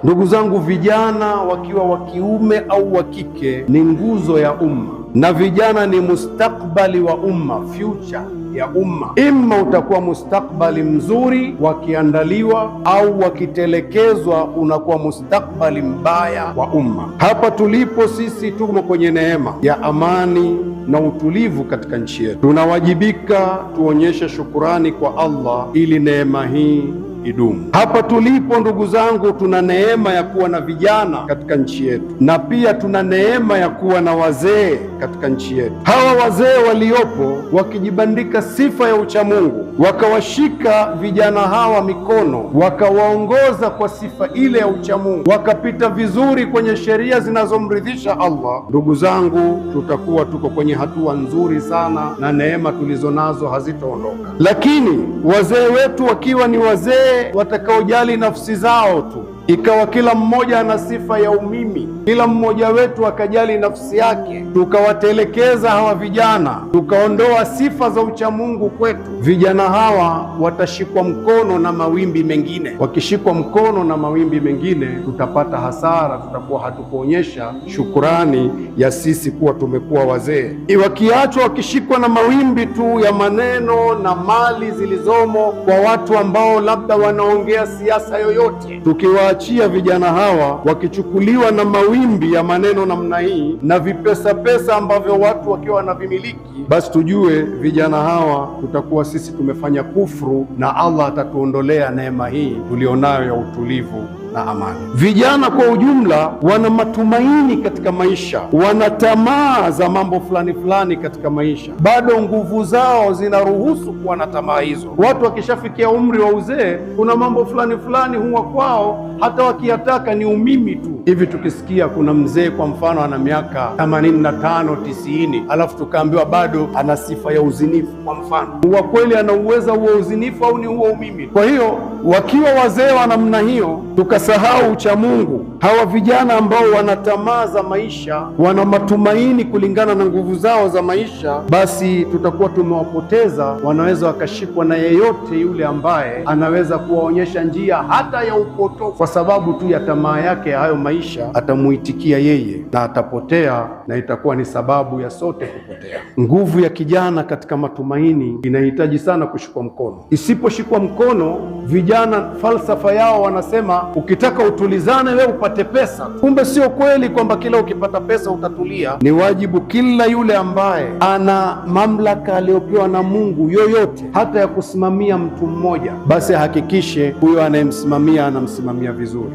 Ndugu zangu, vijana wakiwa wa kiume au wa kike ni nguzo ya umma, na vijana ni mustakbali wa umma, future ya umma. Imma utakuwa mustakbali mzuri wakiandaliwa, au wakitelekezwa unakuwa mustakbali mbaya wa umma. Hapa tulipo sisi tumo kwenye neema ya amani na utulivu katika nchi yetu. Tunawajibika tuonyeshe shukurani kwa Allah ili neema hii idumu. Hapa tulipo ndugu zangu, tuna neema ya kuwa na vijana katika nchi yetu, na pia tuna neema ya kuwa na wazee katika nchi yetu. Hawa wazee waliopo wakijibandika sifa ya uchamungu, wakawashika vijana hawa mikono, wakawaongoza kwa sifa ile ya uchamungu, wakapita vizuri kwenye sheria zinazomridhisha Allah, ndugu zangu, tutakuwa tuko kwenye hatua nzuri sana na neema tulizonazo hazitaondoka. Lakini wazee wetu wakiwa ni wazee watakaojali nafsi zao tu, ikawa kila mmoja ana sifa ya umimi, kila mmoja wetu akajali nafsi yake, tukawatelekeza hawa vijana, tukaondoa sifa za uchamungu kwetu, vijana hawa watashikwa mkono na mawimbi mengine. Wakishikwa mkono na mawimbi mengine, tutapata hasara, tutakuwa hatukuonyesha shukurani ya sisi kuwa tumekuwa wazee. Wakiachwa wakishikwa na mawimbi tu ya maneno na mali zilizomo kwa watu ambao labda wanaongea siasa yoyote, tukiwaachia vijana hawa wakichukuliwa na mawimbi ya maneno namna hii na vipesa pesa ambavyo watu wakiwa wanavimiliki, basi tujue vijana hawa tutakuwa sisi tumefanya kufuru, na Allah atatuondolea neema hii tulionayo ya utulivu na amani. Vijana kwa ujumla wana matumaini katika maisha, wana tamaa za mambo fulani fulani katika maisha, bado nguvu zao zinaruhusu kuwa na tamaa hizo. Watu wakishafikia umri wa uzee, kuna mambo fulani fulani huwa kwao hata wakiyataka ni umimi tu. Hivi tukisikia kuna mzee kwa mfano ana miaka 85 90, alafu tukaambiwa bado ana sifa ya uzinifu kwa mfano, huwa kweli ana uweza huo uzinifu au ni huo umimi? Kwa hiyo wakiwa wazee wa namna hiyo tukasahau uchamungu, hawa vijana ambao wana tamaa za maisha, wana matumaini kulingana na nguvu zao za maisha, basi tutakuwa tumewapoteza. Wanaweza wakashikwa na yeyote yule ambaye anaweza kuwaonyesha njia hata ya upotofu, kwa sababu tu ya tamaa yake ya hayo maisha, atamuitikia yeye na atapotea, na itakuwa ni sababu ya sote kupotea. Nguvu ya kijana katika matumaini inahitaji sana kushikwa mkono. Isiposhikwa mkono, vijana falsafa yao wanasema ukitaka utulizane wewe upate pesa. Kumbe sio kweli kwamba kila ukipata pesa utatulia. Ni wajibu kila yule ambaye ana mamlaka aliyopewa na Mungu yoyote, hata ya kusimamia mtu mmoja, basi hakikishe huyo anayemsimamia anamsimamia vizuri.